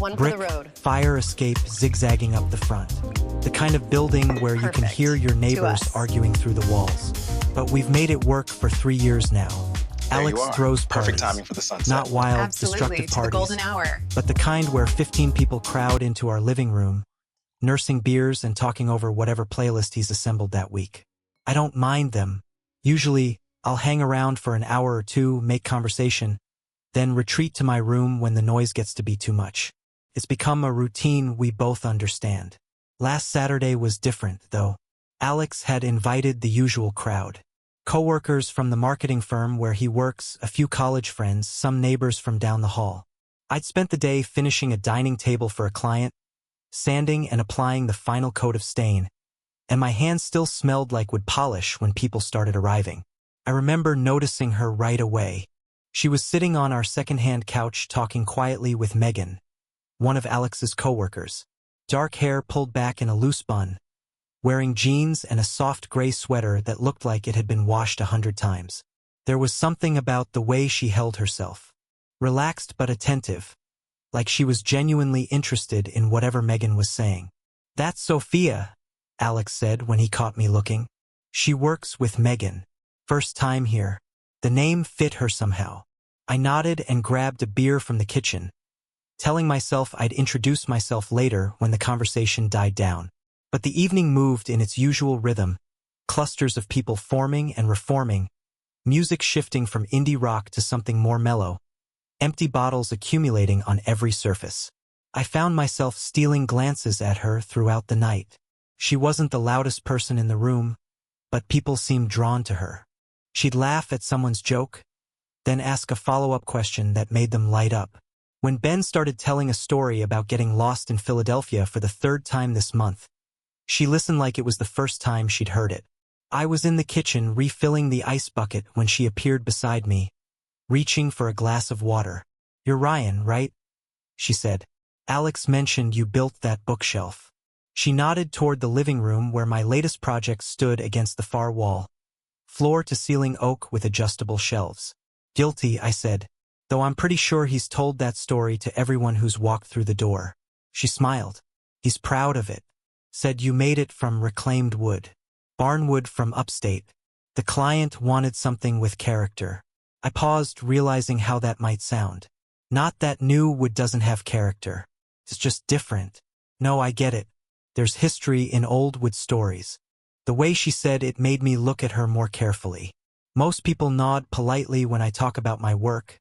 One for Brick, the road. fire escape zigzagging up the front. The kind of building where you can Perfect. hear your To neighbors us. arguing through the walls. But we've made it work for 3 years now. There you Alex are. throws parties. Perfect timing for the sunset. Not wild, Absolutely, destructive to the parties, golden hour. but the kind where 15 people crowd into our living room, nursing beers and talking over whatever playlist he's assembled that week. I don't mind them. Usually, I'll hang around for an hour or two, make conversation, then retreat to my room when the noise gets to be too much. It's become a routine we both understand. Last Saturday was different, though. Alex had invited the usual crowd. Coworkers from the marketing firm where he works, a few college friends, some neighbors from down the hall. I'd spent the day finishing a dining table for a client, sanding and applying the final coat of stain, and my hands still smelled like wood polish when people started arriving. I remember noticing her right away. She was sitting on our second-hand couch talking quietly with Megan, one of Alex's coworkers. Dark hair pulled back in a loose bun, wearing jeans and a soft gray sweater that looked like it had been washed 100 times. There was something about the way she held herself. Relaxed but attentive, like she was genuinely interested in whatever Megan was saying. "That's Sophia," Alex said when he caught me looking. "She works with Megan. First time here." The name fit her somehow. I nodded and grabbed a beer from the kitchen, telling myself I'd introduce myself later when the conversation died down. But the evening moved in its usual rhythm, clusters of people forming and reforming, music shifting from indie rock to something more mellow, empty bottles accumulating on every surface. I found myself stealing glances at her throughout the night. She wasn't the loudest person in the room, but people seemed drawn to her. She'd laugh at someone's joke, then ask a follow-up question that made them light up. When Ben started telling a story about getting lost in Philadelphia for the 3rd time this month, she listened like it was the first time she'd heard it. I was in the kitchen refilling the ice bucket when she appeared beside me, reaching for a glass of water. "You're Ryan, right?" she said. "Alex mentioned you built that bookshelf." She nodded toward the living room where my latest project stood against the far wall, floor-to-ceiling oak with adjustable shelves. "Guilty," I said, "though I'm pretty sure he's told that story to everyone who's walked through the door." She smiled. "He's proud of it. Said you made it from reclaimed wood. Barnwood from upstate. The client wanted something with character." I paused, realizing how that might sound. Not that new wood doesn't have character. It's just different. No, I get it. There's history in old wood stories. The way she said it made me look at her more carefully. Most people nod politely when I talk about my work,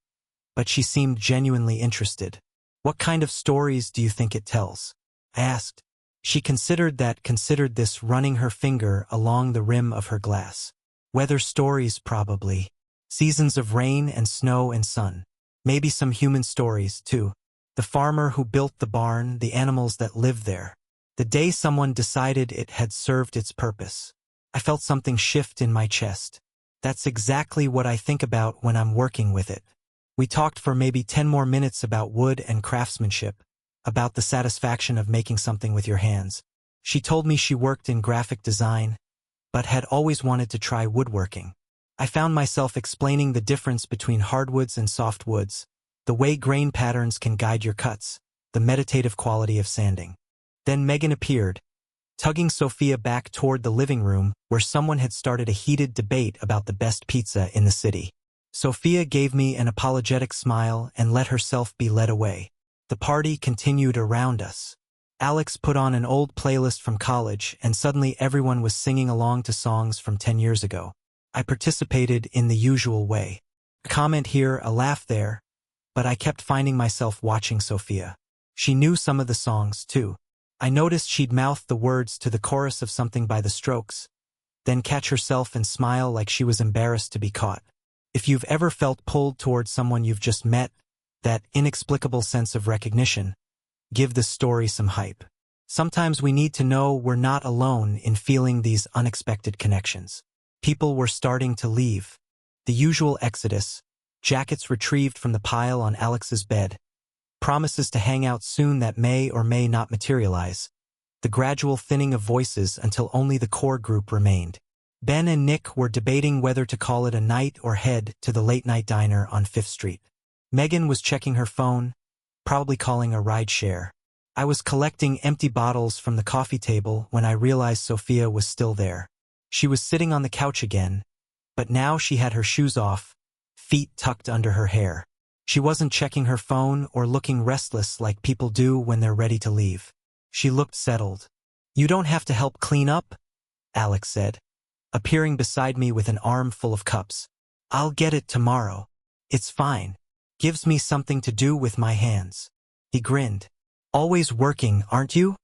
but she seemed genuinely interested. "What kind of stories do you think it tells?" I asked. She considered this, running her finger along the rim of her glass. "Weather stories, probably. Seasons of rain and snow and sun. Maybe some human stories, too. The farmer who built the barn, the animals that lived there. The day someone decided it had served its purpose." I felt something shift in my chest. That's exactly what I think about when I'm working with it. We talked for maybe 10 more minutes about wood and craftsmanship, about the satisfaction of making something with your hands. She told me she worked in graphic design, but had always wanted to try woodworking. I found myself explaining the difference between hardwoods and softwoods, the way grain patterns can guide your cuts, the meditative quality of sanding. Then Megan appeared, tugging Sophia back toward the living room where someone had started a heated debate about the best pizza in the city. Sophia gave me an apologetic smile and let herself be led away. The party continued around us. Alex put on an old playlist from college, and suddenly everyone was singing along to songs from 10 years ago. I participated in the usual way. A comment here, a laugh there, but I kept finding myself watching Sophia. She knew some of the songs, too. I noticed she'd mouth the words to the chorus of something by the Strokes, then catch herself and smile like she was embarrassed to be caught. If you've ever felt pulled toward someone you've just met, that inexplicable sense of recognition, give this story some hype. Sometimes we need to know we're not alone in feeling these unexpected connections. People were starting to leave. The usual exodus, jackets retrieved from the pile on Alex's bed, promises to hang out soon that may or may not materialize, the gradual thinning of voices until only the core group remained. Ben and Nick were debating whether to call it a night or head to the late-night diner on 5th Street. Megan was checking her phone, probably calling a ride share. I was collecting empty bottles from the coffee table when I realized Sophia was still there. She was sitting on the couch again, but now she had her shoes off, feet tucked under her hair. She wasn't checking her phone or looking restless like people do when they're ready to leave. She looked settled. "You don't have to help clean up?" Alex said, appearing beside me with an arm full of cups. "I'll get it tomorrow. It's fine. Gives me something to do with my hands." He grinned. "Always working, aren't you?"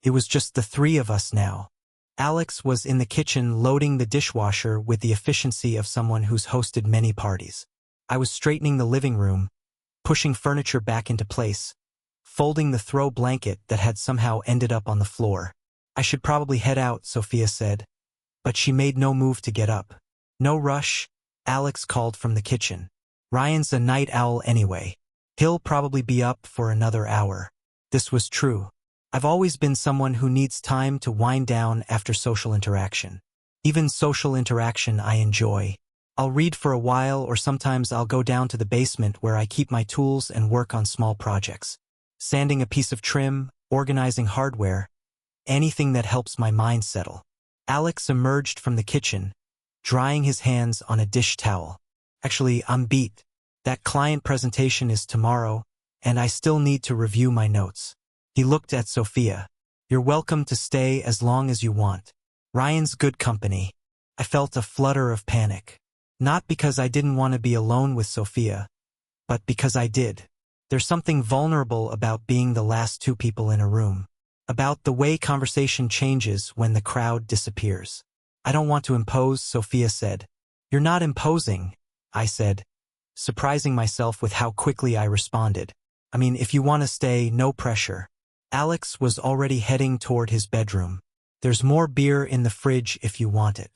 It was just the three of us now. Alex was in the kitchen loading the dishwasher with the efficiency of someone who's hosted many parties. I was straightening the living room, pushing furniture back into place, folding the throw blanket that had somehow ended up on the floor. "I should probably head out," Sophia said, but she made no move to get up. "No rush," Alex called from the kitchen. "Ryan's a night owl anyway. He'll probably be up for another hour." This was true. I've always been someone who needs time to wind down after social interaction. Even social interaction I enjoy. I'll read for a while, or sometimes I'll go down to the basement where I keep my tools and work on small projects. Sanding a piece of trim, organizing hardware, anything that helps my mind settle. Alex emerged from the kitchen, drying his hands on a dish towel. "Actually, I'm beat. That client presentation is tomorrow, and I still need to review my notes." He looked at Sophia. "You're welcome to stay as long as you want. Ryan's good company." I felt a flutter of panic. Not because I didn't want to be alone with Sophia, but because I did. There's something vulnerable about being the last two people in a room. About the way conversation changes when the crowd disappears. "I don't want to impose," Sophia said. "You're not imposing," I said, surprising myself with how quickly I responded. "I mean, if you want to stay, no pressure." Alex was already heading toward his bedroom. "There's more beer in the fridge if you want it.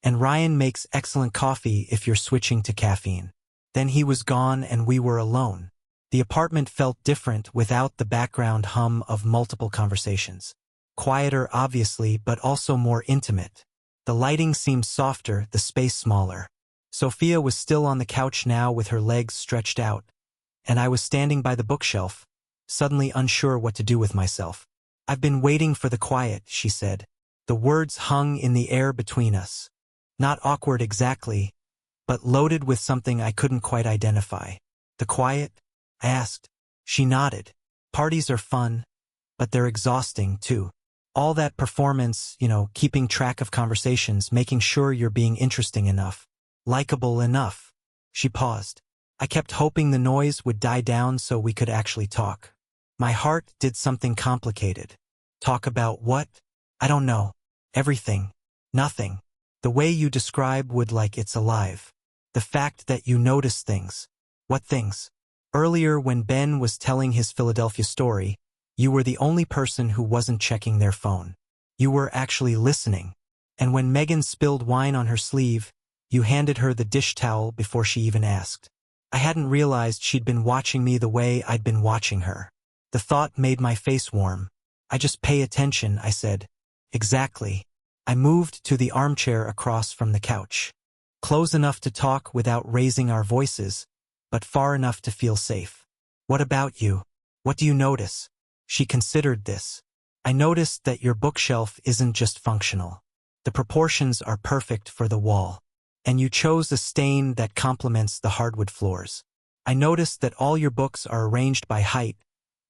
And Ryan makes excellent coffee if you're switching to caffeine." Then he was gone and we were alone. The apartment felt different without the background hum of multiple conversations. Quieter, obviously, but also more intimate. The lighting seemed softer, the space smaller. Sophia was still on the couch now with her legs stretched out, and I was standing by the bookshelf, suddenly unsure what to do with myself. "I've been waiting for the quiet," she said. The words hung in the air between us. Not awkward exactly, but loaded with something I couldn't quite identify. "The quiet?" I asked. She nodded. "Parties are fun, but they're exhausting too. All that performance, keeping track of conversations, making sure you're being interesting enough, likable enough." She paused. I kept hoping the noise would die down so we could actually talk. My heart did something complicated. Talk about what? I don't know. Everything. Nothing. The way you describe would, like it's alive. The fact that you notice things. What things? Earlier when Ben was telling his Philadelphia story, you were the only person who wasn't checking their phone. You were actually listening. And when Megan spilled wine on her sleeve, you handed her the dish towel before she even asked. I hadn't realized she'd been watching me the way I'd been watching her. The thought made my face warm. "I just pay attention," I said. "Exactly." I moved to the armchair across from the couch. Close enough to talk without raising our voices, but far enough to feel safe. "What about you? What do you notice?" She considered this. "I noticed that your bookshelf isn't just functional. The proportions are perfect for the wall. And you chose a stain that complements the hardwood floors. I noticed that all your books are arranged by height,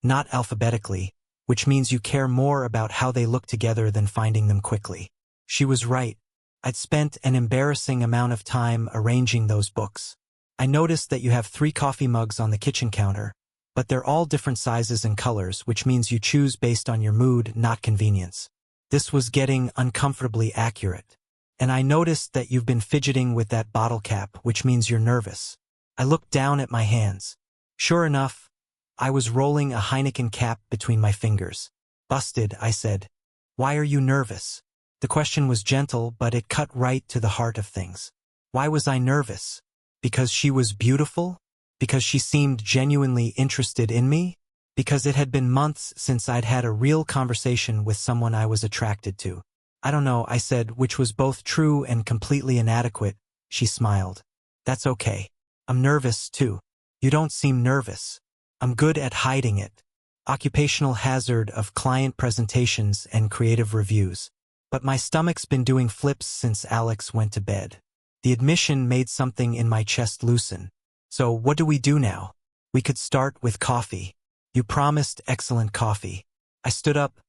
not alphabetically, which means you care more about how they look together than finding them quickly." She was right. I'd spent an embarrassing amount of time arranging those books. "I noticed that you have 3 coffee mugs on the kitchen counter, but they're all different sizes and colors, which means you choose based on your mood, not convenience." This was getting uncomfortably accurate. "And I noticed that you've been fidgeting with that bottle cap, which means you're nervous." I looked down at my hands. Sure enough, I was rolling a Heineken cap between my fingers. "Busted," I said. "Why are you nervous?" The question was gentle, but it cut right to the heart of things. Why was I nervous? Because she was beautiful? Because she seemed genuinely interested in me? Because it had been months since I'd had a real conversation with someone I was attracted to? "I don't know," I said, which was both true and completely inadequate. She smiled. "That's okay. I'm nervous, too." "You don't seem nervous." I'm good at hiding it. Occupational hazard of client presentations and creative reviews. But my stomach's been doing flips since Alex went to bed. The admission made something in my chest loosen. So what do we do now? We could start with coffee. You promised excellent coffee. I stood up,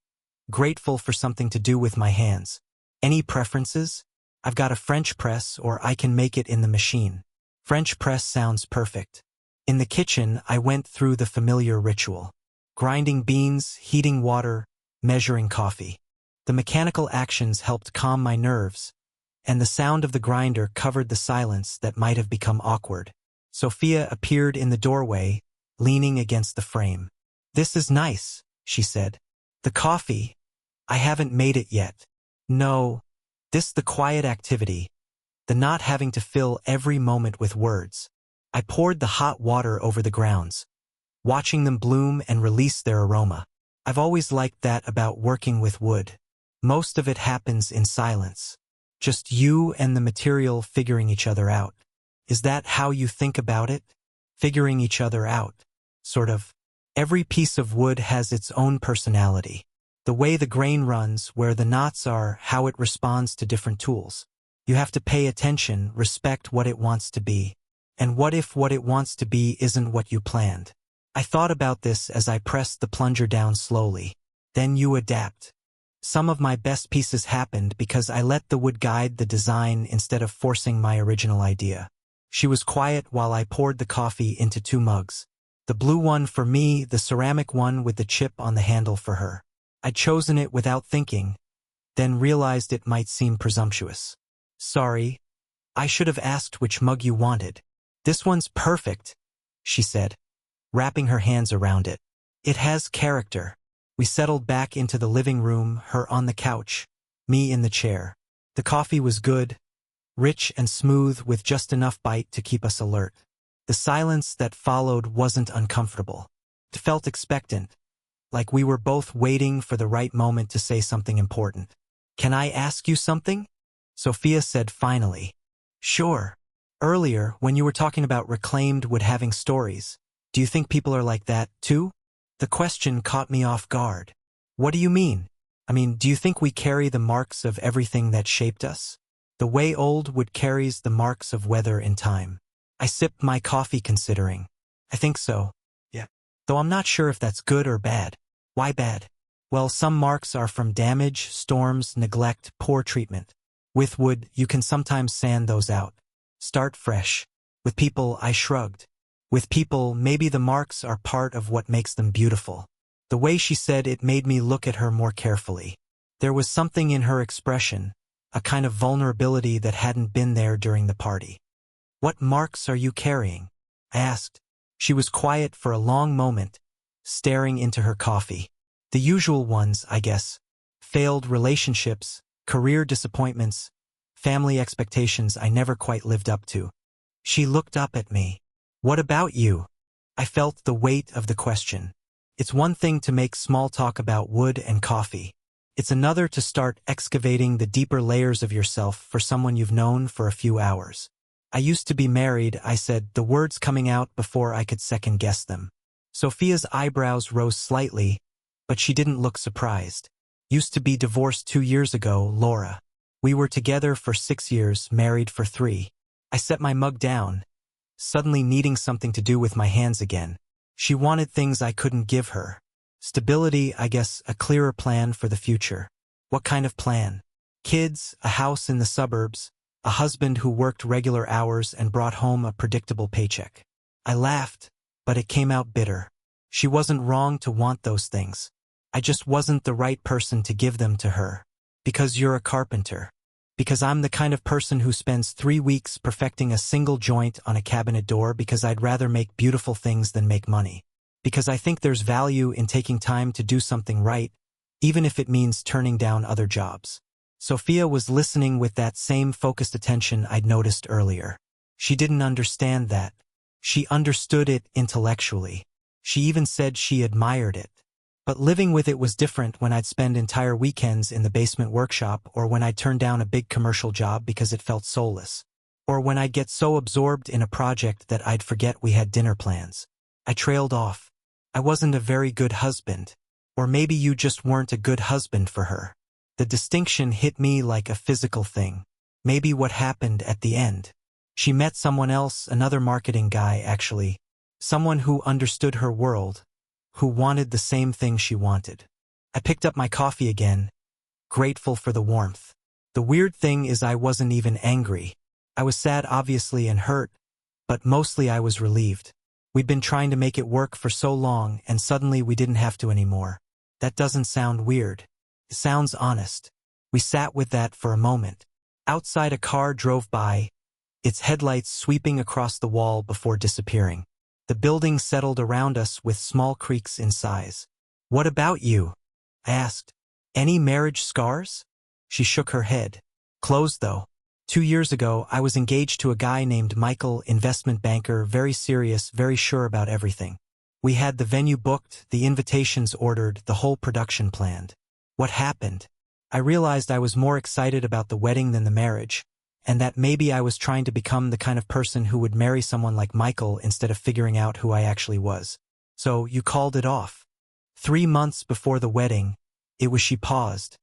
grateful for something to do with my hands. Any preferences? I've got a French press, or I can make it in the machine. French press sounds perfect. In the kitchen, I went through the familiar ritual. Grinding beans, heating water, measuring coffee. The mechanical actions helped calm my nerves, and the sound of the grinder covered the silence that might have become awkward. Sophia appeared in the doorway, leaning against the frame. "This is nice," she said. "The coffee? I haven't made it yet." "No. The quiet activity. The not having to fill every moment with words." I poured the hot water over the grounds, watching them bloom and release their aroma. I've always liked that about working with wood. Most of it happens in silence. Just you and the material figuring each other out. Is that how you think about it? Figuring each other out. Sort of. Every piece of wood has its own personality. The way the grain runs, where the knots are, how it responds to different tools. You have to pay attention, respect what it wants to be. And what if what it wants to be isn't what you planned? I thought about this as I pressed the plunger down slowly. Then you adapt. Some of my best pieces happened because I let the wood guide the design instead of forcing my original idea. She was quiet while I poured the coffee into 2 mugs. The blue one for me, the ceramic one with the chip on the handle for her. I'd chosen it without thinking, then realized it might seem presumptuous. "Sorry, I should have asked which mug you wanted." "This one's perfect," she said, wrapping her hands around it. "It has character." We settled back into the living room, her on the couch, me in the chair. The coffee was good, rich and smooth with just enough bite to keep us alert. The silence that followed wasn't uncomfortable. It felt expectant, like we were both waiting for the right moment to say something important. "Can I ask you something?" Sophia said finally. "Sure. Earlier, when you were talking about reclaimed wood having stories, do you think people are like that, too?" The question caught me off guard. "What do you mean? Do you think we carry the marks of everything that shaped us? The way old wood carries the marks of weather and time." I sipped my coffee considering. "I think so. Yeah. Though I'm not sure if that's good or bad." "Why bad?" "Well, some marks are from damage, storms, neglect, poor treatment. With wood, you can sometimes sand those out. Start fresh. With people, I shrugged. With people, maybe the marks are part of what makes them beautiful." The way she said it made me look at her more carefully. There was something in her expression, a kind of vulnerability that hadn't been there during the party. "What marks are you carrying?" I asked. She was quiet for a long moment, staring into her coffee. "The usual ones, I guess. Failed relationships, career disappointments, family expectations I never quite lived up to." She looked up at me. "What about you?" I felt the weight of the question. It's one thing to make small talk about wood and coffee. It's another to start excavating the deeper layers of yourself for someone you've known for a few hours. "I used to be married," I said, the words coming out before I could second-guess them. Sophia's eyebrows rose slightly, but she didn't look surprised. "Used to be divorced 2 years ago, Laura. We were together for 6 years, married for 3. I set my mug down, suddenly needing something to do with my hands again. She wanted things I couldn't give her. Stability, I guess, a clearer plan for the future. What kind of plan? Kids, a house in the suburbs, a husband who worked regular hours and brought home a predictable paycheck. I laughed, but it came out bitter. She wasn't wrong to want those things. I just wasn't the right person to give them to her. Because you're a carpenter. Because I'm the kind of person who spends 3 weeks perfecting a single joint on a cabinet door because I'd rather make beautiful things than make money. Because I think there's value in taking time to do something right, even if it means turning down other jobs. Sophia was listening with that same focused attention I'd noticed earlier. She didn't understand that. She understood it intellectually. She even said she admired it. But living with it was different when I'd spend entire weekends in the basement workshop, or when I'd turn down a big commercial job because it felt soulless. Or when I'd get so absorbed in a project that I'd forget we had dinner plans. I trailed off. I wasn't a very good husband. Or maybe you just weren't a good husband for her. The distinction hit me like a physical thing. Maybe what happened at the end. She met someone else, another marketing guy actually. Someone who understood her world, who wanted the same thing she wanted. I picked up my coffee again, grateful for the warmth. The weird thing is I wasn't even angry. I was sad obviously and hurt, but mostly I was relieved. We'd been trying to make it work for so long and suddenly we didn't have to anymore. That doesn't sound weird. It sounds honest. We sat with that for a moment. Outside a car drove by, its headlights sweeping across the wall before disappearing. The building settled around us with small creaks in size. What about you? I asked. Any marriage scars? She shook her head. Closed though. 2 years ago, I was engaged to a guy named Michael, investment banker, very serious, very sure about everything. We had the venue booked, the invitations ordered, the whole production planned. What happened? I realized I was more excited about the wedding than the marriage, and that maybe I was trying to become the kind of person who would marry someone like Michael instead of figuring out who I actually was. So you called it off. 3 months before the wedding, she paused,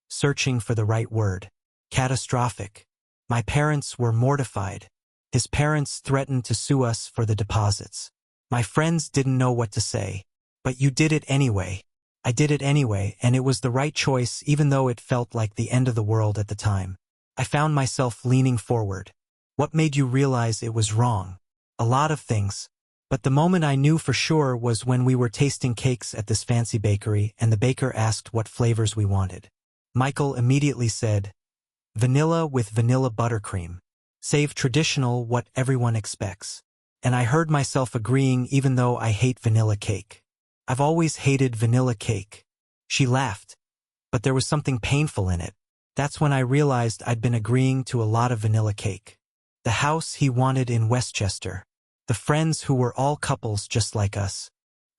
searching for the right word. Catastrophic. My parents were mortified. His parents threatened to sue us for the deposits. My friends didn't know what to say. But you did it anyway. I did it anyway, and it was the right choice even though it felt like the end of the world at the time. I found myself leaning forward. What made you realize it was wrong? A lot of things. But the moment I knew for sure was when we were tasting cakes at this fancy bakery and the baker asked what flavors we wanted. Michael immediately said, vanilla with vanilla buttercream. Save traditional, what everyone expects. And I heard myself agreeing even though I hate vanilla cake. I've always hated vanilla cake. She laughed. But there was something painful in it. That's when I realized I'd been agreeing to a lot of vanilla cake. The house he wanted in Westchester. The friends who were all couples just like us.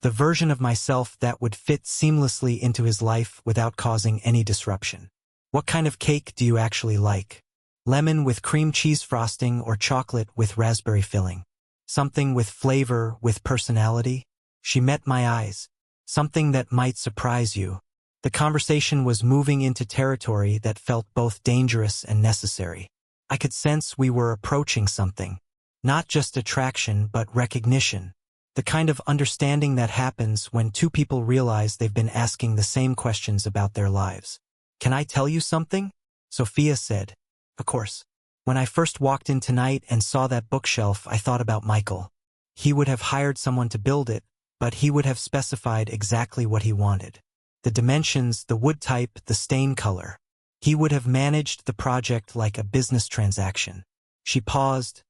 The version of myself that would fit seamlessly into his life without causing any disruption. What kind of cake do you actually like? Lemon with cream cheese frosting or chocolate with raspberry filling? Something with flavor, with personality? She met my eyes. Something that might surprise you. The conversation was moving into territory that felt both dangerous and necessary. I could sense we were approaching something. Not just attraction, but recognition. The kind of understanding that happens when two people realize they've been asking the same questions about their lives. Can I tell you something? Sophia said. Of course. When I first walked in tonight and saw that bookshelf, I thought about Michael. He would have hired someone to build it, but he would have specified exactly what he wanted. The dimensions, the wood type, the stain color. He would have managed the project like a business transaction. She paused,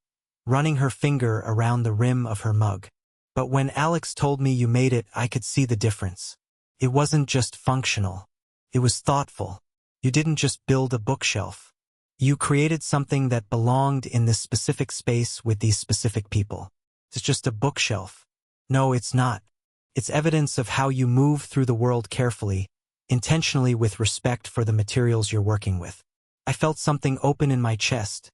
running her finger around the rim of her mug. But when Alex told me you made it, I could see the difference. It wasn't just functional. It was thoughtful. You didn't just build a bookshelf. You created something that belonged in this specific space with these specific people. It's just a bookshelf. No, it's not. It's evidence of how you move through the world carefully, intentionally with respect for the materials you're working with. I felt something open in my chest,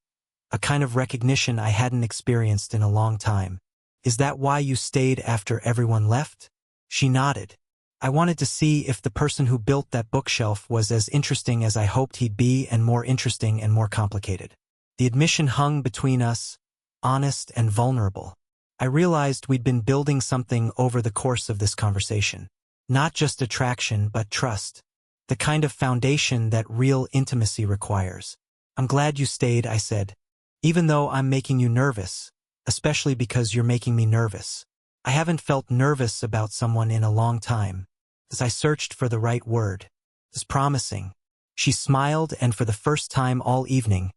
a kind of recognition I hadn't experienced in a long time. Is that why you stayed after everyone left? She nodded. I wanted to see if the person who built that bookshelf was as interesting as I hoped he'd be and more interesting and more complicated. The admission hung between us, honest and vulnerable. I realized we'd been building something over the course of this conversation. Not just attraction, but trust. The kind of foundation that real intimacy requires. I'm glad you stayed, I said. Even though I'm making you nervous, especially because you're making me nervous. I haven't felt nervous about someone in a long time. As I searched for the right word. It's promising. She smiled, and for the first time all evening,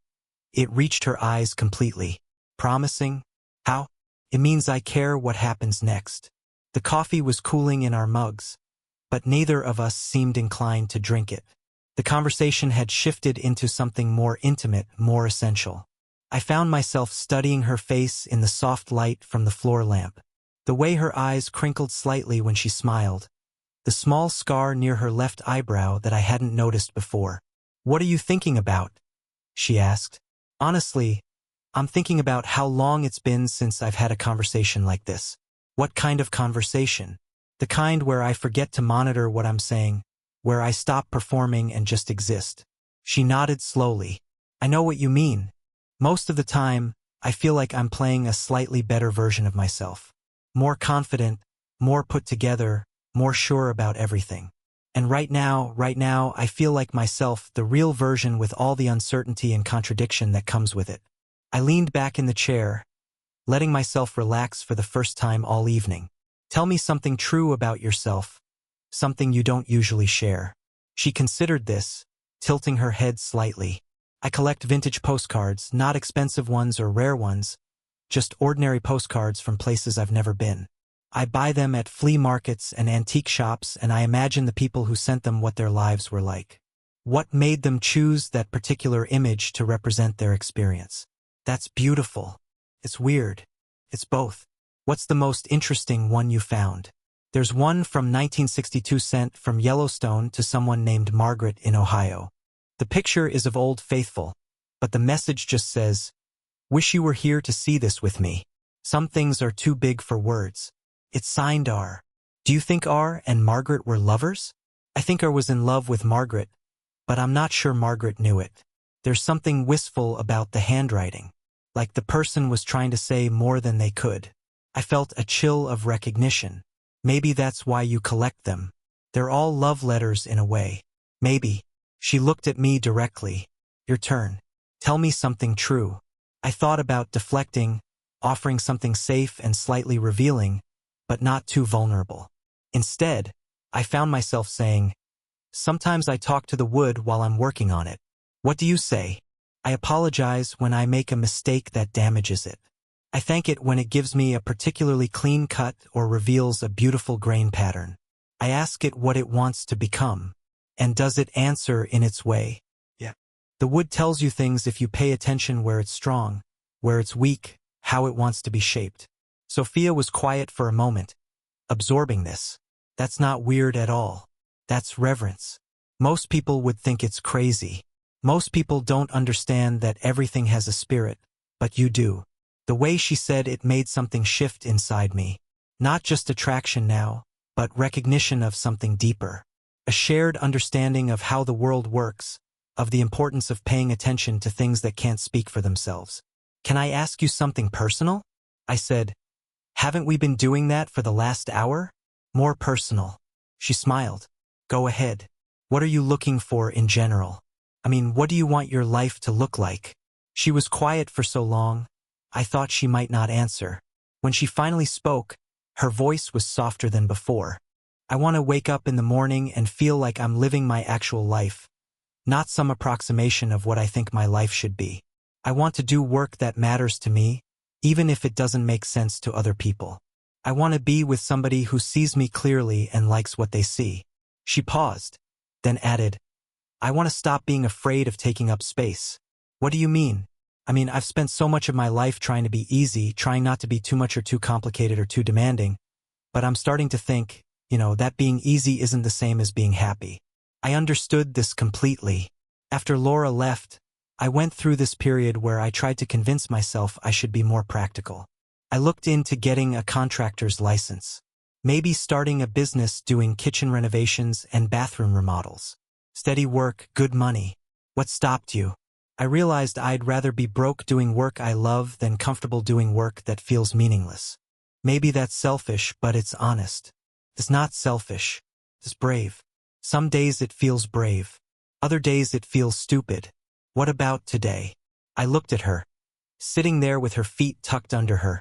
it reached her eyes completely. Promising? How? It means I care what happens next. The coffee was cooling in our mugs, but neither of us seemed inclined to drink it. The conversation had shifted into something more intimate, more essential. I found myself studying her face in the soft light from the floor lamp. The way her eyes crinkled slightly when she smiled. The small scar near her left eyebrow that I hadn't noticed before. What are you thinking about? She asked. Honestly, I'm thinking about how long it's been since I've had a conversation like this. What kind of conversation? The kind where I forget to monitor what I'm saying, where I stop performing and just exist. She nodded slowly. I know what you mean. Most of the time, I feel like I'm playing a slightly better version of myself. More confident, more put together, more sure about everything. And right now, I feel like myself, the real version with all the uncertainty and contradiction that comes with it. I leaned back in the chair, letting myself relax for the first time all evening. Tell me something true about yourself, something you don't usually share. She considered this, tilting her head slightly. I collect vintage postcards, not expensive ones or rare ones, just ordinary postcards from places I've never been. I buy them at flea markets and antique shops, and I imagine the people who sent them what their lives were like. What made them choose that particular image to represent their experience? That's beautiful. It's weird. It's both. What's the most interesting one you found? There's one from 1962 sent from Yellowstone to someone named Margaret in Ohio. The picture is of Old Faithful, but the message just says, "Wish you were here to see this with me. Some things are too big for words." It's signed R. Do you think R and Margaret were lovers? I think R was in love with Margaret, but I'm not sure Margaret knew it. There's something wistful about the handwriting, like the person was trying to say more than they could. I felt a chill of recognition. Maybe that's why you collect them. They're all love letters in a way. Maybe. She looked at me directly. Your turn. Tell me something true. I thought about deflecting, offering something safe and slightly revealing, but not too vulnerable. Instead, I found myself saying, "Sometimes I talk to the wood while I'm working on it. What do you say? I apologize when I make a mistake that damages it. I thank it when it gives me a particularly clean cut or reveals a beautiful grain pattern. I ask it what it wants to become. And does it answer in its way? Yeah. The wood tells you things if you pay attention where it's strong, where it's weak, how it wants to be shaped." Sophia was quiet for a moment, absorbing this. That's not weird at all. That's reverence. Most people would think it's crazy. Most people don't understand that everything has a spirit, but you do. The way she said it made something shift inside me. Not just attraction now, but recognition of something deeper. A shared understanding of how the world works, of the importance of paying attention to things that can't speak for themselves. "Can I ask you something personal?" I said. "Haven't we been doing that for the last hour?" "More personal." She smiled. "Go ahead. What are you looking for in general? I mean, what do you want your life to look like?" She was quiet for so long, I thought she might not answer. When she finally spoke, her voice was softer than before. "I want to wake up in the morning and feel like I'm living my actual life, not some approximation of what I think my life should be. I want to do work that matters to me, even if it doesn't make sense to other people. I want to be with somebody who sees me clearly and likes what they see." She paused, then added, "I want to stop being afraid of taking up space." "What do you mean?" "I mean, I've spent so much of my life trying to be easy, trying not to be too much or too complicated or too demanding, but I'm starting to think, that being easy isn't the same as being happy." I understood this completely. After Laura left, I went through this period where I tried to convince myself I should be more practical. I looked into getting a contractor's license. Maybe starting a business doing kitchen renovations and bathroom remodels. Steady work, good money. What stopped you? I realized I'd rather be broke doing work I love than comfortable doing work that feels meaningless. Maybe that's selfish, but it's honest. It's not selfish. It's brave. Some days it feels brave. Other days it feels stupid. What about today? I looked at her, sitting there with her feet tucked under her,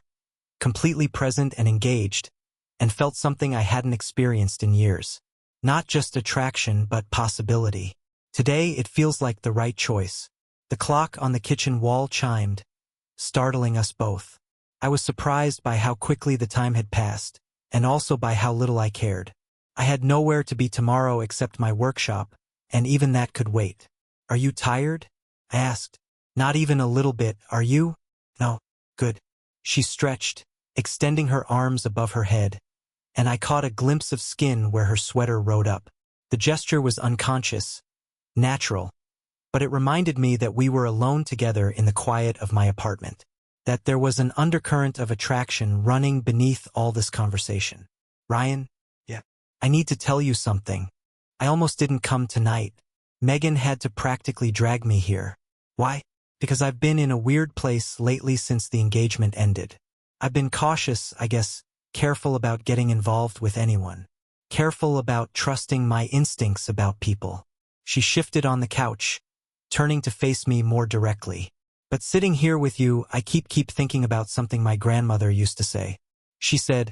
completely present and engaged, and felt something I hadn't experienced in years. Not just attraction, but possibility. Today it feels like the right choice. The clock on the kitchen wall chimed, startling us both. I was surprised by how quickly the time had passed, and also by how little I cared. I had nowhere to be tomorrow except my workshop, and even that could wait. "Are you tired?" I asked. "Not even a little bit, are you?" "No." "Good." She stretched, extending her arms above her head, and I caught a glimpse of skin where her sweater rode up. The gesture was unconscious, natural, but it reminded me that we were alone together in the quiet of my apartment, that there was an undercurrent of attraction running beneath all this conversation. "Ryan?" I need to tell you something. I almost didn't come tonight. Megan had to practically drag me here. Why? Because I've been in a weird place lately since the engagement ended. I've been cautious, I guess, careful about getting involved with anyone. Careful about trusting my instincts about people. She shifted on the couch, turning to face me more directly. But sitting here with you, I keep thinking about something my grandmother used to say. She said,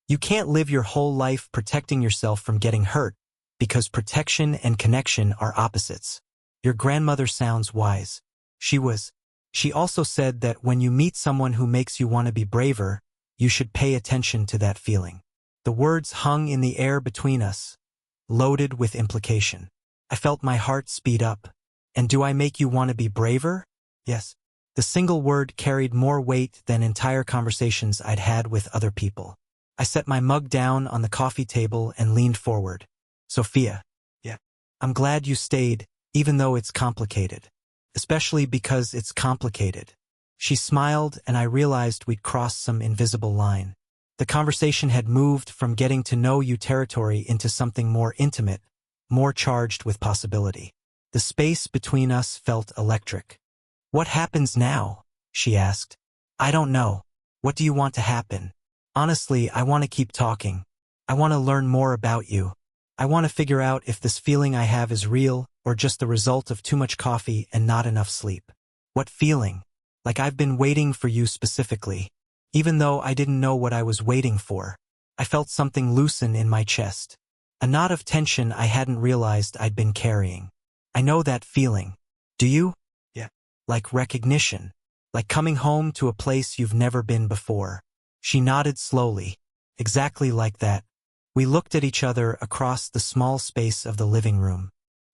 "You can't live your whole life protecting yourself from getting hurt, because protection and connection are opposites." Your grandmother sounds wise. She also said that when you meet someone who makes you want to be braver, you should pay attention to that feeling. The words hung in the air between us, loaded with implication. I felt my heart speed up. And do I make you want to be braver? Yes. The single word carried more weight than entire conversations I'd had with other people. I set my mug down on the coffee table and leaned forward. Sophia. Yeah. I'm glad you stayed, even though it's complicated. Especially because it's complicated. She smiled and I realized we'd crossed some invisible line. The conversation had moved from getting to know you territory into something more intimate, more charged with possibility. The space between us felt electric. "What happens now?" she asked. "I don't know. What do you want to happen?" "Honestly, I want to keep talking. I want to learn more about you. I want to figure out if this feeling I have is real or just the result of too much coffee and not enough sleep." "What feeling?" "Like I've been waiting for you specifically. Even though I didn't know what I was waiting for. I felt something loosen in my chest. A knot of tension I hadn't realized I'd been carrying. I know that feeling. Do you?" "Yeah." "Like recognition. Like coming home to a place you've never been before." She nodded slowly. "Exactly like that." We looked at each other across the small space of the living room.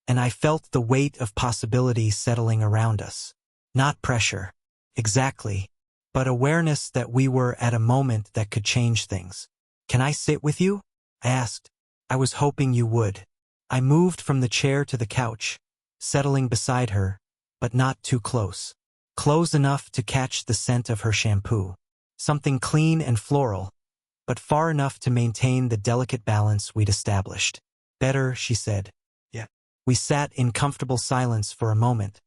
And I felt the weight of possibility settling around us. Not pressure. Exactly. But awareness that we were at a moment that could change things. "Can I sit with you?" I asked. "I was hoping you would." I moved from the chair to the couch, settling beside her, but not too close. Close enough to catch the scent of her shampoo. Something clean and floral, but far enough to maintain the delicate balance we'd established. "Better," she said. "Yeah." We sat in comfortable silence for a moment,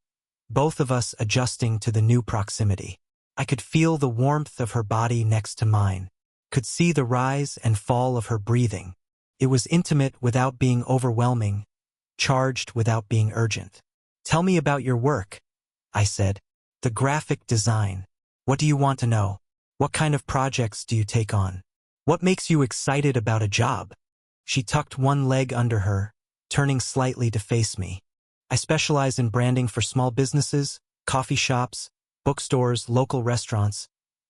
both of us adjusting to the new proximity. I could feel the warmth of her body next to mine, could see the rise and fall of her breathing. It was intimate without being overwhelming, charged without being urgent. "Tell me about your work," I said. "The graphic design. What do you want to know? What kind of projects do you take on? What makes you excited about a job?" She tucked one leg under her, turning slightly to face me. "I specialize in branding for small businesses, coffee shops, bookstores, local restaurants,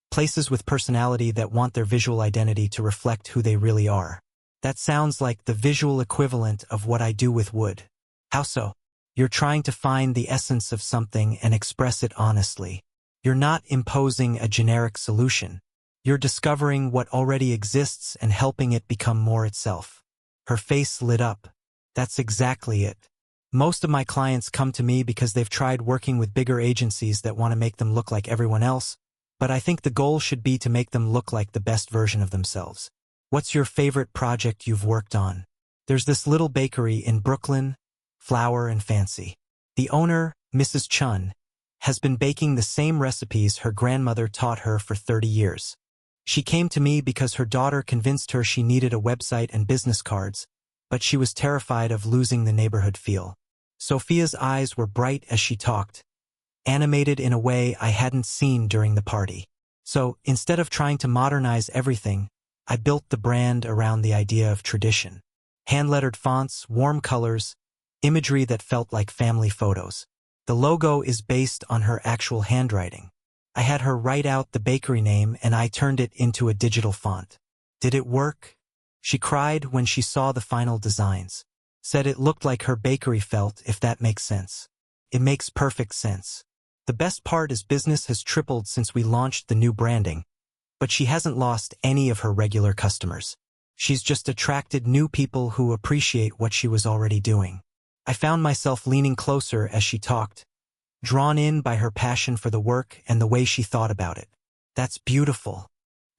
places with personality that want their visual identity to reflect who they really are." That sounds like the visual equivalent of what I do with wood. How so? You're trying to find the essence of something and express it honestly. You're not imposing a generic solution. You're discovering what already exists and helping it become more itself. Her face lit up. That's exactly it. Most of my clients come to me because they've tried working with bigger agencies that want to make them look like everyone else, but I think the goal should be to make them look like the best version of themselves. What's your favorite project you've worked on? There's this little bakery in Brooklyn, Flour and Fancy. The owner, Mrs. Chun, has been baking the same recipes her grandmother taught her for 30 years. She came to me because her daughter convinced her she needed a website and business cards, but she was terrified of losing the neighborhood feel. Sophia's eyes were bright as she talked, animated in a way I hadn't seen during the party. So, instead of trying to modernize everything, I built the brand around the idea of tradition. Hand-lettered fonts, warm colors, imagery that felt like family photos. The logo is based on her actual handwriting. I had her write out the bakery name and I turned it into a digital font. Did it work? She cried when she saw the final designs. Said it looked like her bakery felt, if that makes sense. It makes perfect sense. The best part is business has tripled since we launched the new branding, but she hasn't lost any of her regular customers. She's just attracted new people who appreciate what she was already doing. I found myself leaning closer as she talked, drawn in by her passion for the work and the way she thought about it. That's beautiful.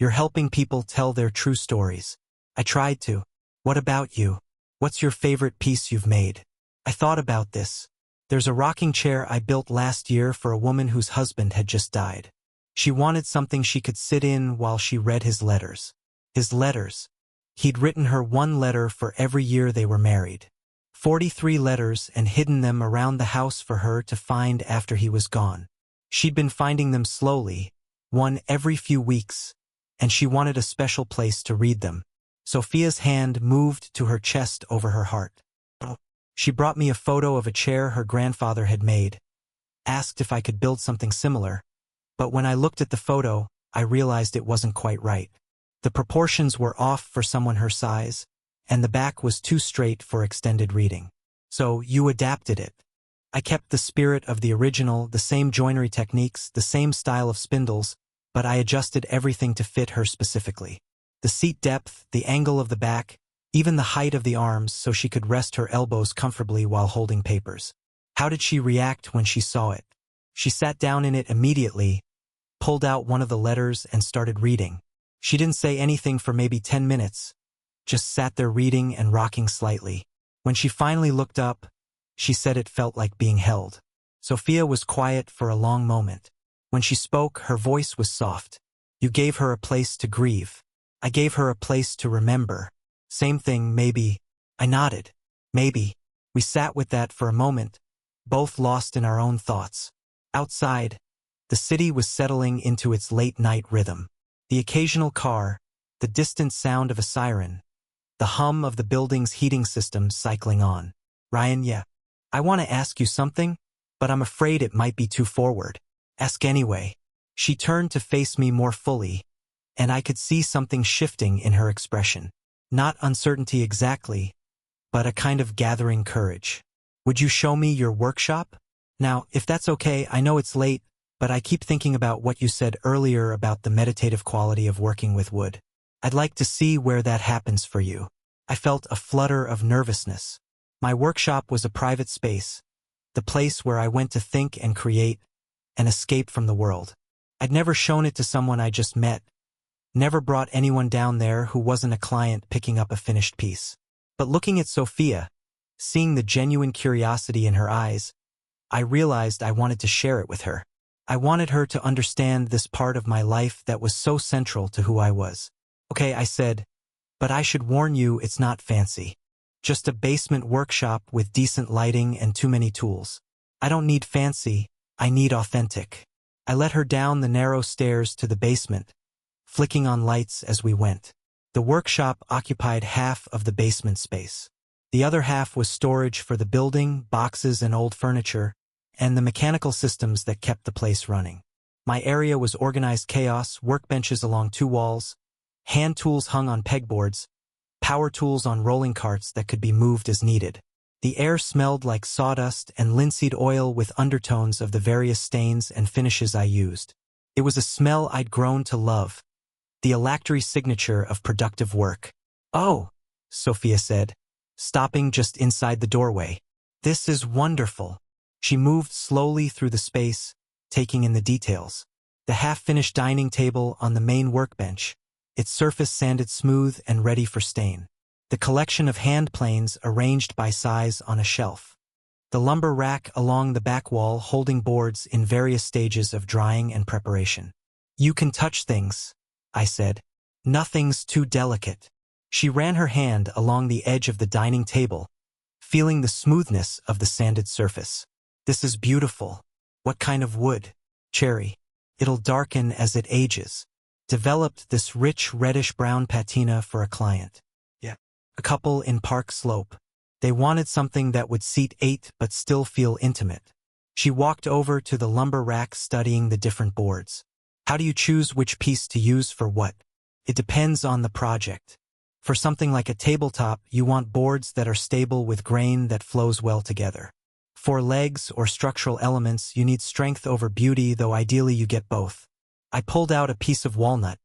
You're helping people tell their true stories. I tried to. What about you? What's your favorite piece you've made? I thought about this. There's a rocking chair I built last year for a woman whose husband had just died. She wanted something she could sit in while she read his letters. His letters. He'd written her one letter for every year they were married. 43 letters and hidden them around the house for her to find after he was gone. She'd been finding them slowly, one every few weeks, and she wanted a special place to read them. Sophia's hand moved to her chest over her heart. She brought me a photo of a chair her grandfather had made, asked if I could build something similar, but when I looked at the photo, I realized it wasn't quite right. The proportions were off for someone her size, and the back was too straight for extended reading. So you adapted it. I kept the spirit of the original, the same joinery techniques, the same style of spindles, but I adjusted everything to fit her specifically. The seat depth, the angle of the back, even the height of the arms so she could rest her elbows comfortably while holding papers. How did she react when she saw it? She sat down in it immediately, pulled out one of the letters and started reading. She didn't say anything for maybe 10 minutes, just sat there reading and rocking slightly. When she finally looked up, she said it felt like being held. Sophia was quiet for a long moment. When she spoke, her voice was soft. You gave her a place to grieve. I gave her a place to remember. Same thing, maybe. I nodded. Maybe. We sat with that for a moment, both lost in our own thoughts. Outside, the city was settling into its late-night rhythm. The occasional car, the distant sound of a siren, the hum of the building's heating system cycling on. Ryan, yeah. I want to ask you something, but I'm afraid it might be too forward. Ask anyway. She turned to face me more fully, and I could see something shifting in her expression. Not uncertainty exactly, but a kind of gathering courage. Would you show me your workshop? Now, if that's okay, I know it's late, but I keep thinking about what you said earlier about the meditative quality of working with wood. I'd like to see where that happens for you. I felt a flutter of nervousness. My workshop was a private space, the place where I went to think and create, and escape from the world. I'd never shown it to someone I just met, never brought anyone down there who wasn't a client picking up a finished piece. But looking at Sophia, seeing the genuine curiosity in her eyes, I realized I wanted to share it with her. I wanted her to understand this part of my life that was so central to who I was. Okay, I said, but I should warn you it's not fancy. Just a basement workshop with decent lighting and too many tools. I don't need fancy, I need authentic. I led her down the narrow stairs to the basement, flicking on lights as we went. The workshop occupied half of the basement space. The other half was storage for the building, boxes and old furniture, and the mechanical systems that kept the place running. My area was organized chaos, workbenches along two walls, hand tools hung on pegboards, power tools on rolling carts that could be moved as needed. The air smelled like sawdust and linseed oil with undertones of the various stains and finishes I used. It was a smell I'd grown to love, the electric signature of productive work. Oh, Sophia said, stopping just inside the doorway. This is wonderful. She moved slowly through the space, taking in the details. The half-finished dining table on the main workbench, its surface sanded smooth and ready for stain. The collection of hand planes arranged by size on a shelf. The lumber rack along the back wall holding boards in various stages of drying and preparation. You can touch things, I said. Nothing's too delicate. She ran her hand along the edge of the dining table, feeling the smoothness of the sanded surface. This is beautiful. What kind of wood? Cherry. It'll darken as it ages. Developed this rich reddish-brown patina for a client. Yeah. A couple in Park Slope. They wanted something that would seat 8 but still feel intimate. She walked over to the lumber rack studying the different boards. How do you choose which piece to use for what? It depends on the project. For something like a tabletop, you want boards that are stable with grain that flows well together. For legs or structural elements, you need strength over beauty, though ideally you get both. I pulled out a piece of walnut,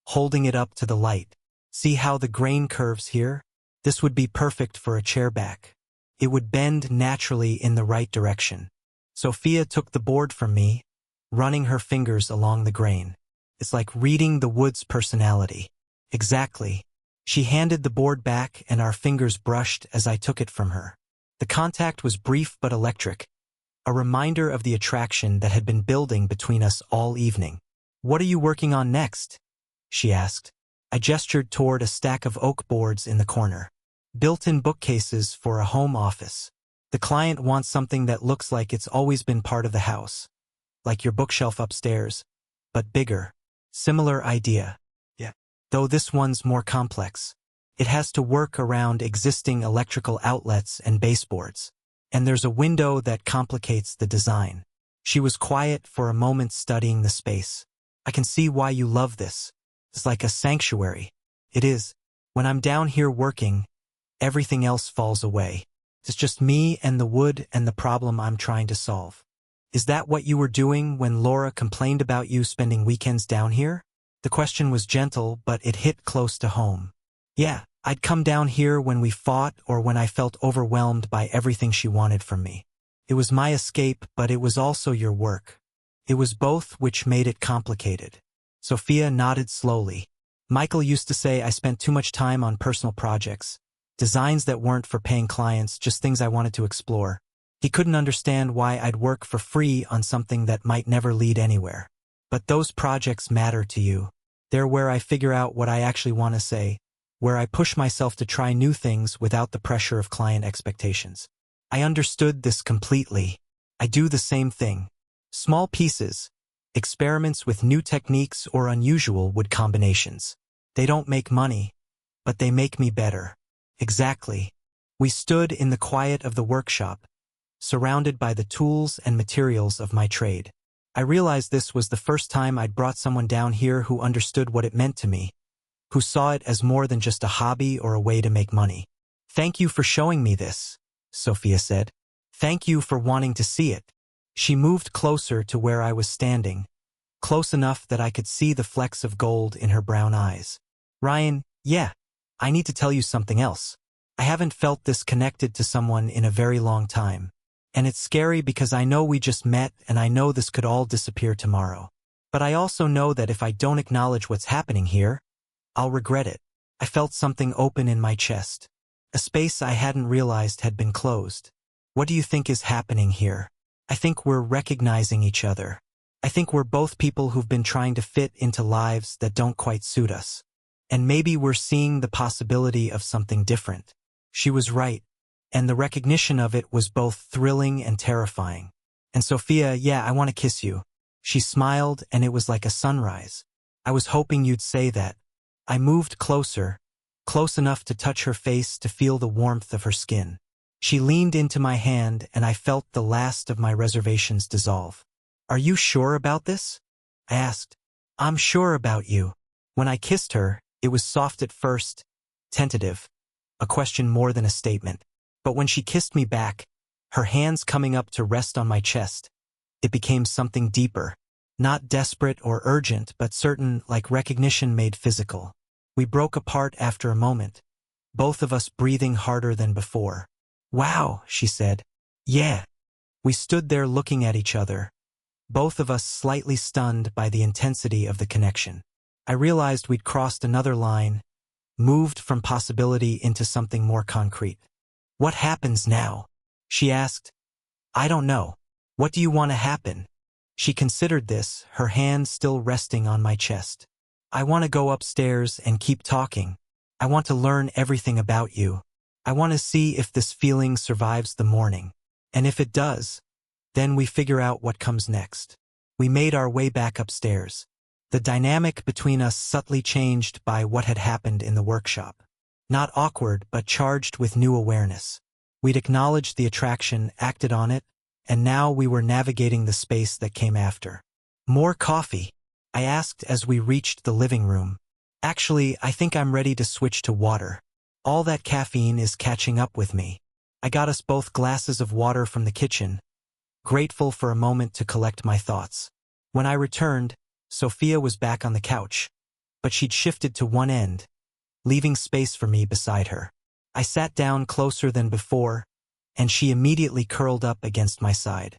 holding it up to the light. See how the grain curves here? This would be perfect for a chair back. It would bend naturally in the right direction. Sophia took the board from me, running her fingers along the grain. It's like reading the wood's personality. Exactly. She handed the board back and our fingers brushed as I took it from her. The contact was brief but electric, a reminder of the attraction that had been building between us all evening. "What are you working on next?" she asked. I gestured toward a stack of oak boards in the corner. "Built-in bookcases for a home office. The client wants something that looks like it's always been part of the house. Like your bookshelf upstairs, but bigger. Similar idea. Yeah. Though this one's more complex. It has to work around existing electrical outlets and baseboards. And there's a window that complicates the design." She was quiet for a moment studying the space. "I can see why you love this. It's like a sanctuary." "It is. When I'm down here working, everything else falls away. It's just me and the wood and the problem I'm trying to solve." "Is that what you were doing when Laura complained about you spending weekends down here?" The question was gentle, but it hit close to home. "Yeah, I'd come down here when we fought or when I felt overwhelmed by everything she wanted from me. It was my escape, but it was also your work. It was both, which made it complicated." Sophia nodded slowly. "Michael used to say I spent too much time on personal projects. Designs that weren't for paying clients, just things I wanted to explore. He couldn't understand why I'd work for free on something that might never lead anywhere. But those projects matter to you. They're where I figure out what I actually want to say, where I push myself to try new things without the pressure of client expectations." I understood this completely. I do the same thing. Small pieces, experiments with new techniques or unusual wood combinations. They don't make money, but they make me better. Exactly. We stood in the quiet of the workshop, surrounded by the tools and materials of my trade. I realized this was the first time I'd brought someone down here who understood what it meant to me, who saw it as more than just a hobby or a way to make money. "Thank you for showing me this," Sophia said. "Thank you for wanting to see it." She moved closer to where I was standing, close enough that I could see the flecks of gold in her brown eyes. "Ryan, yeah, I need to tell you something else. I haven't felt this connected to someone in a very long time. And it's scary because I know we just met and I know this could all disappear tomorrow. But I also know that if I don't acknowledge what's happening here, I'll regret it." I felt something open in my chest. A space I hadn't realized had been closed. "What do you think is happening here?" "I think we're recognizing each other. I think we're both people who've been trying to fit into lives that don't quite suit us. And maybe we're seeing the possibility of something different." She was right, and the recognition of it was both thrilling and terrifying. "And Sophia, yeah, I want to kiss you." She smiled, and it was like a sunrise. "I was hoping you'd say that." I moved closer, close enough to touch her face to feel the warmth of her skin. She leaned into my hand, and I felt the last of my reservations dissolve. "Are you sure about this?" I asked. "I'm sure about you." When I kissed her, it was soft at first, tentative, a question more than a statement. But when she kissed me back, her hands coming up to rest on my chest, it became something deeper. Not desperate or urgent, but certain, like recognition made physical. We broke apart after a moment, both of us breathing harder than before. "Wow," she said. "Yeah." We stood there looking at each other, both of us slightly stunned by the intensity of the connection. I realized we'd crossed another line, moved from possibility into something more concrete. "What happens now?" she asked. "I don't know. What do you want to happen?" She considered this, her hand still resting on my chest. "I want to go upstairs and keep talking. I want to learn everything about you. I want to see if this feeling survives the morning. And if it does, then we figure out what comes next." We made our way back upstairs. The dynamic between us subtly changed by what had happened in the workshop. Not awkward, but charged with new awareness. We'd acknowledged the attraction, acted on it, and now we were navigating the space that came after. "More coffee?" I asked as we reached the living room. "Actually, I think I'm ready to switch to water. All that caffeine is catching up with me." I got us both glasses of water from the kitchen, grateful for a moment to collect my thoughts. When I returned, Sophia was back on the couch, but she'd shifted to one end, leaving space for me beside her. I sat down closer than before, and she immediately curled up against my side.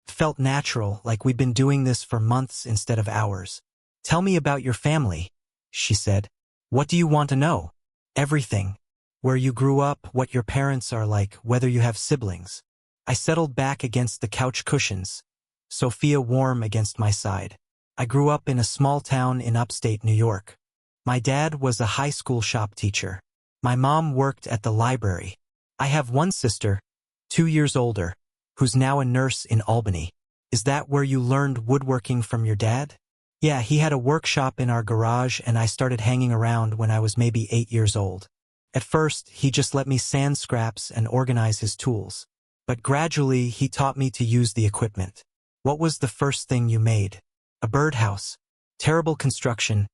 It felt natural, like we'd been doing this for months instead of hours. "Tell me about your family," she said. "What do you want to know?" Everything. Where you grew up, what your parents are like, whether you have siblings. I settled back against the couch cushions, Sophia warm against my side. I grew up in a small town in upstate New York. My dad was a high school shop teacher. My mom worked at the library. I have one sister, 2 years older, who's now a nurse in Albany. Is that where you learned woodworking from your dad? Yeah, he had a workshop in our garage and I started hanging around when I was maybe 8 years old. At first, he just let me sand scraps and organize his tools. But gradually, he taught me to use the equipment. What was the first thing you made? A birdhouse. Terrible construction.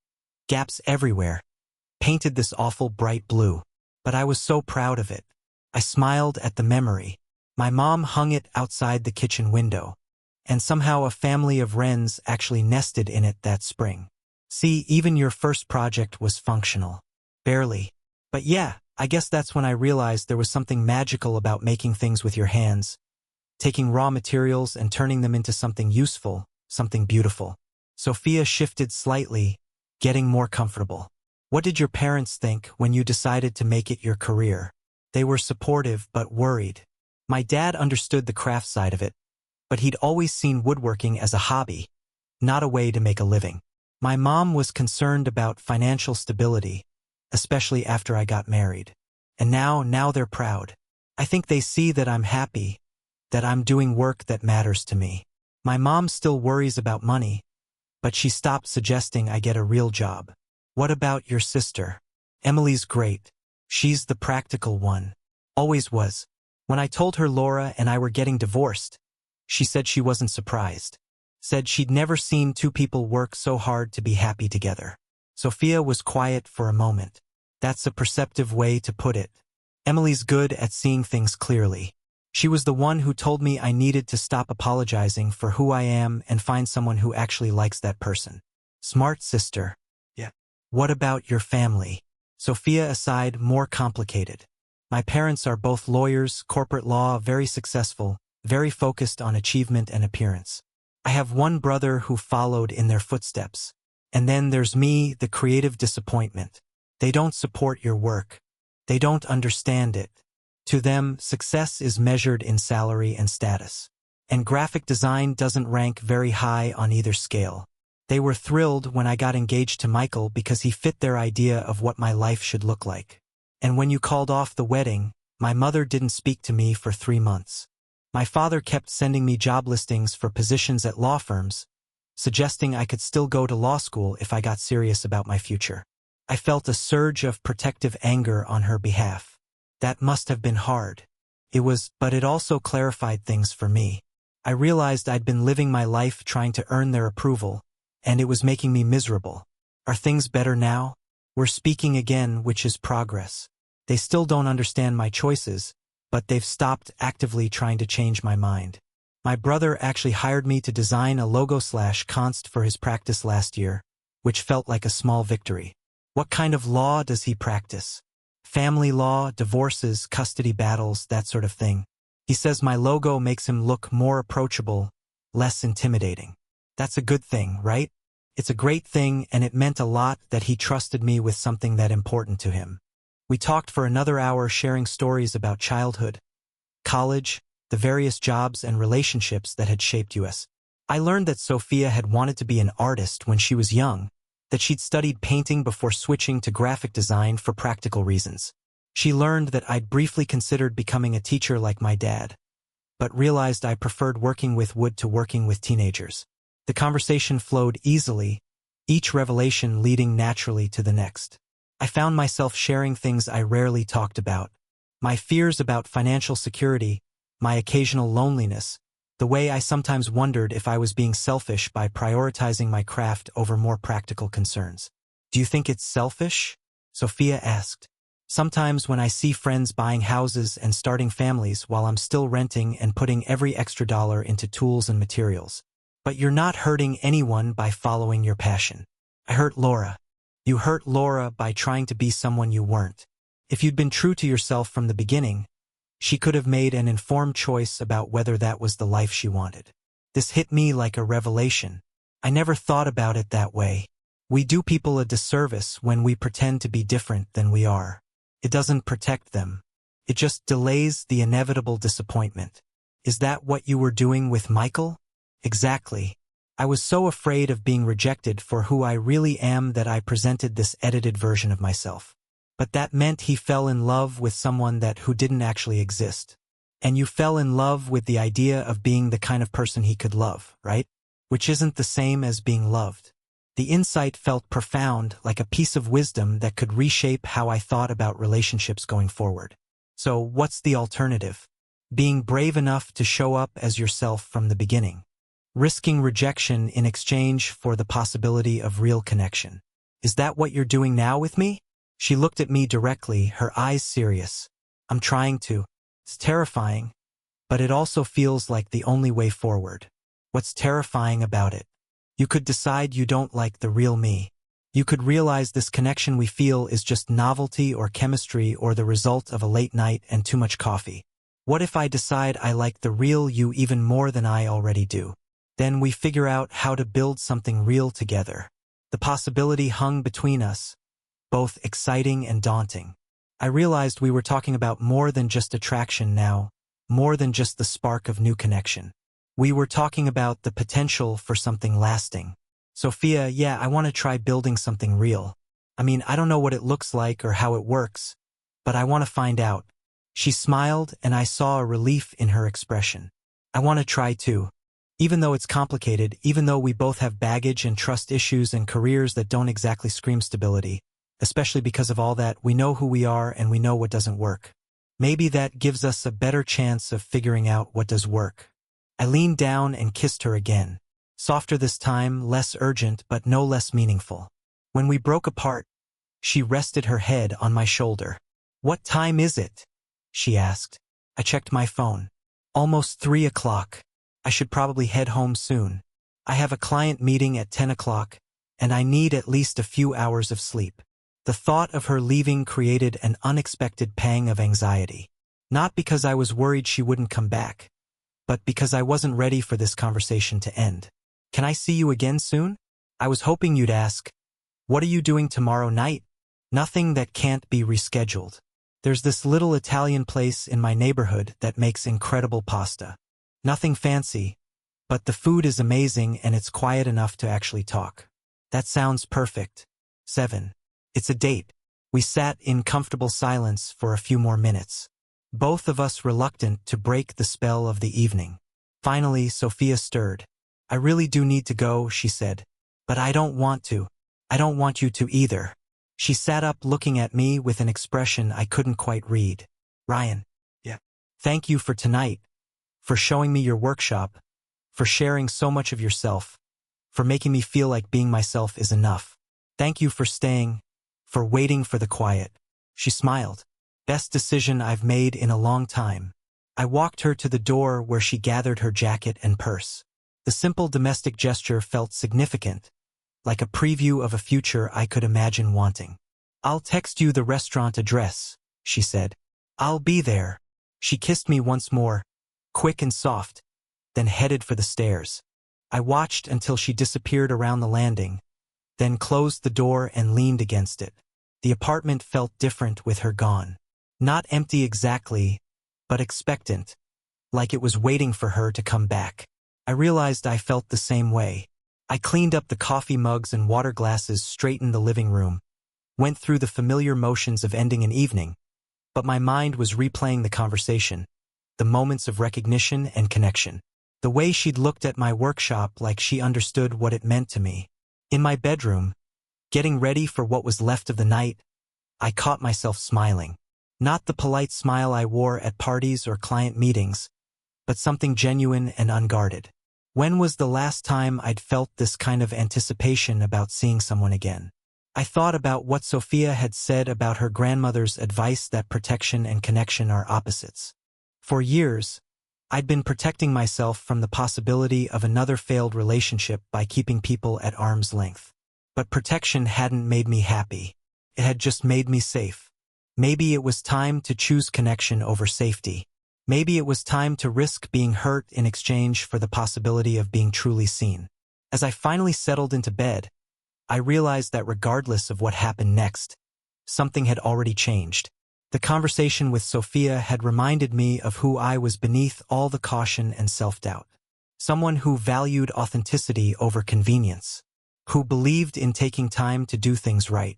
Gaps everywhere. Painted this awful bright blue. But I was so proud of it. I smiled at the memory. My mom hung it outside the kitchen window. And somehow a family of wrens actually nested in it that spring. See, even your first project was functional. Barely. But yeah, I guess that's when I realized there was something magical about making things with your hands. Taking raw materials and turning them into something useful, something beautiful. Sophia shifted slightly, getting more comfortable. What did your parents think when you decided to make it your career? They were supportive but worried. My dad understood the craft side of it, but he'd always seen woodworking as a hobby, not a way to make a living. My mom was concerned about financial stability, especially after I got married. And now they're proud. I think they see that I'm happy, that I'm doing work that matters to me. My mom still worries about money, but she stopped suggesting I get a real job. What about your sister? Emily's great. She's the practical one. Always was. When I told her Laura and I were getting divorced, she said she wasn't surprised. Said she'd never seen two people work so hard to be happy together. Sophia was quiet for a moment. That's a perceptive way to put it. Emily's good at seeing things clearly. She was the one who told me I needed to stop apologizing for who I am and find someone who actually likes that person. Smart sister. Yeah. What about your family? Sophia aside, more complicated. My parents are both lawyers, corporate law, very successful, very focused on achievement and appearance. I have one brother who followed in their footsteps. And then there's me, the creative disappointment. They don't support your work. They don't understand it. To them, success is measured in salary and status. And graphic design doesn't rank very high on either scale. They were thrilled when I got engaged to Michael because he fit their idea of what my life should look like. And when you called off the wedding, my mother didn't speak to me for 3 months. My father kept sending me job listings for positions at law firms, suggesting I could still go to law school if I got serious about my future. I felt a surge of protective anger on her behalf. That must have been hard. But it also clarified things for me. I realized I'd been living my life trying to earn their approval, and it was making me miserable. Are things better now? We're speaking again, which is progress. They still don't understand my choices, but they've stopped actively trying to change my mind. My brother actually hired me to design a logo/const for his practice last year, which felt like a small victory. What kind of law does he practice? Family law, divorces, custody battles, that sort of thing. He says my logo makes him look more approachable, less intimidating. That's a good thing, right? It's a great thing, and it meant a lot that he trusted me with something that important to him. We talked for another hour sharing stories about childhood, college, the various jobs and relationships that had shaped us. I learned that Sophia had wanted to be an artist when she was young, that she'd studied painting before switching to graphic design for practical reasons. She learned that I'd briefly considered becoming a teacher like my dad, but realized I preferred working with wood to working with teenagers. The conversation flowed easily, each revelation leading naturally to the next. I found myself sharing things I rarely talked about. My fears about financial security, my occasional loneliness, the way I sometimes wondered if I was being selfish by prioritizing my craft over more practical concerns. Do you think it's selfish? Sophia asked. Sometimes when I see friends buying houses and starting families while I'm still renting and putting every extra dollar into tools and materials. But you're not hurting anyone by following your passion. I hurt Laura. You hurt Laura by trying to be someone you weren't. If you'd been true to yourself from the beginning, she could have made an informed choice about whether that was the life she wanted. This hit me like a revelation. I never thought about it that way. We do people a disservice when we pretend to be different than we are. It doesn't protect them. It just delays the inevitable disappointment. Is that what you were doing with Michael? Exactly. I was so afraid of being rejected for who I really am that I presented this edited version of myself. But that meant he fell in love with someone who didn't actually exist. And you fell in love with the idea of being the kind of person he could love, right? Which isn't the same as being loved. The insight felt profound, like a piece of wisdom that could reshape how I thought about relationships going forward. So what's the alternative? Being brave enough to show up as yourself from the beginning. Risking rejection in exchange for the possibility of real connection. Is that what you're doing now with me? She looked at me directly, her eyes serious. I'm trying to. It's terrifying, but it also feels like the only way forward. What's terrifying about it? You could decide you don't like the real me. You could realize this connection we feel is just novelty or chemistry or the result of a late night and too much coffee. What if I decide I like the real you even more than I already do? Then we figure out how to build something real together. The possibility hung between us, both exciting and daunting. I realized we were talking about more than just attraction now, more than just the spark of new connection. We were talking about the potential for something lasting. Sophia, yeah, I want to try building something real. I mean, I don't know what it looks like or how it works, but I want to find out. She smiled, and I saw a relief in her expression. I want to try too. Even though it's complicated, even though we both have baggage and trust issues and careers that don't exactly scream stability, especially because of all that, we know who we are and we know what doesn't work. Maybe that gives us a better chance of figuring out what does work. I leaned down and kissed her again. Softer this time, less urgent, but no less meaningful. When we broke apart, she rested her head on my shoulder. What time is it? She asked. I checked my phone. Almost 3 o'clock. I should probably head home soon. I have a client meeting at 10 o'clock, and I need at least a few hours of sleep. The thought of her leaving created an unexpected pang of anxiety. Not because I was worried she wouldn't come back, but because I wasn't ready for this conversation to end. Can I see you again soon? I was hoping you'd ask, what are you doing tomorrow night? Nothing that can't be rescheduled. There's this little Italian place in my neighborhood that makes incredible pasta. Nothing fancy, but the food is amazing and it's quiet enough to actually talk. That sounds perfect. 7. It's a date. We sat in comfortable silence for a few more minutes, both of us reluctant to break the spell of the evening. Finally, Sophia stirred. I really do need to go, she said. But I don't want to. I don't want you to either. She sat up looking at me with an expression I couldn't quite read. Ryan. Yeah. Thank you for tonight. For showing me your workshop. For sharing so much of yourself. For making me feel like being myself is enough. Thank you for staying. For waiting for the quiet. She smiled. Best decision I've made in a long time. I walked her to the door where she gathered her jacket and purse. The simple domestic gesture felt significant, like a preview of a future I could imagine wanting. I'll text you the restaurant address, she said. I'll be there. She kissed me once more, quick and soft, then headed for the stairs. I watched until she disappeared around the landing, then closed the door and leaned against it. The apartment felt different with her gone. Not empty exactly, but expectant, like it was waiting for her to come back. I realized I felt the same way. I cleaned up the coffee mugs and water glasses, straightened the living room, went through the familiar motions of ending an evening, but my mind was replaying the conversation, the moments of recognition and connection. The way she'd looked at my workshop like she understood what it meant to me. In my bedroom, getting ready for what was left of the night, I caught myself smiling. Not the polite smile I wore at parties or client meetings, but something genuine and unguarded. When was the last time I'd felt this kind of anticipation about seeing someone again? I thought about what Sophia had said about her grandmother's advice that protection and connection are opposites. For years, I'd been protecting myself from the possibility of another failed relationship by keeping people at arm's length. But protection hadn't made me happy. It had just made me safe. Maybe it was time to choose connection over safety. Maybe it was time to risk being hurt in exchange for the possibility of being truly seen. As I finally settled into bed, I realized that regardless of what happened next, something had already changed. The conversation with Sophia had reminded me of who I was beneath all the caution and self-doubt. Someone who valued authenticity over convenience, who believed in taking time to do things right,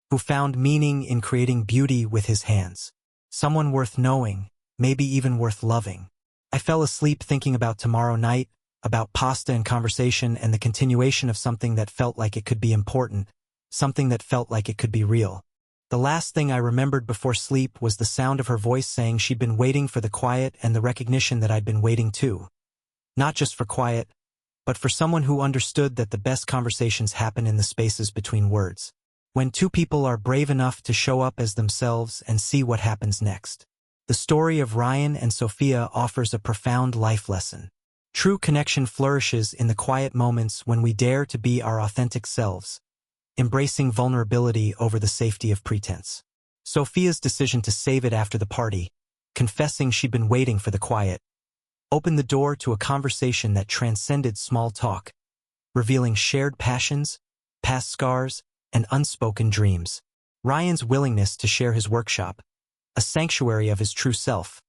who found meaning in creating beauty with his hands. Someone worth knowing, maybe even worth loving. I fell asleep thinking about tomorrow night, about pasta and conversation and the continuation of something that felt like it could be important, something that felt like it could be real. The last thing I remembered before sleep was the sound of her voice saying she'd been waiting for the quiet and the recognition that I'd been waiting too. Not just for quiet, but for someone who understood that the best conversations happen in the spaces between words. When two people are brave enough to show up as themselves and see what happens next. The story of Ryan and Sophia offers a profound life lesson. True connection flourishes in the quiet moments when we dare to be our authentic selves, embracing vulnerability over the safety of pretense. Sophia's decision to save it after the party, confessing she'd been waiting for the quiet, opened the door to a conversation that transcended small talk, revealing shared passions, past scars, and unspoken dreams. Ryan's willingness to share his workshop, a sanctuary of his true self,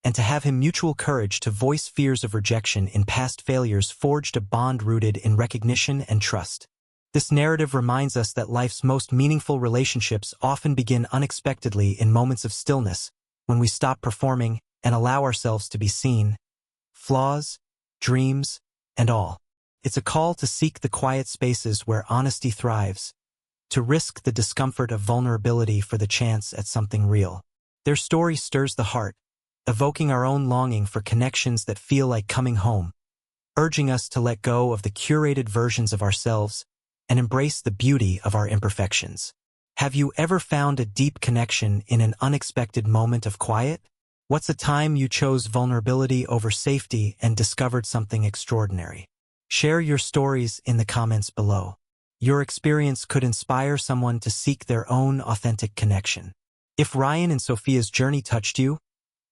and to have him mutual courage to voice fears of rejection in past failures forged a bond rooted in recognition and trust. This narrative reminds us that life's most meaningful relationships often begin unexpectedly in moments of stillness, when we stop performing and allow ourselves to be seen, flaws, dreams, and all. It's a call to seek the quiet spaces where honesty thrives, to risk the discomfort of vulnerability for the chance at something real. Their story stirs the heart, evoking our own longing for connections that feel like coming home, urging us to let go of the curated versions of ourselves and embrace the beauty of our imperfections. Have you ever found a deep connection in an unexpected moment of quiet? What's a time you chose vulnerability over safety and discovered something extraordinary? Share your stories in the comments below. Your experience could inspire someone to seek their own authentic connection. If Ryan and Sophia's journey touched you,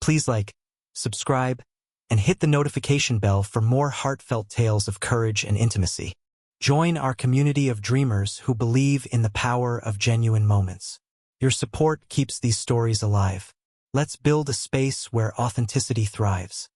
please like, subscribe, and hit the notification bell for more heartfelt tales of courage and intimacy. Join our community of dreamers who believe in the power of genuine moments. Your support keeps these stories alive. Let's build a space where authenticity thrives.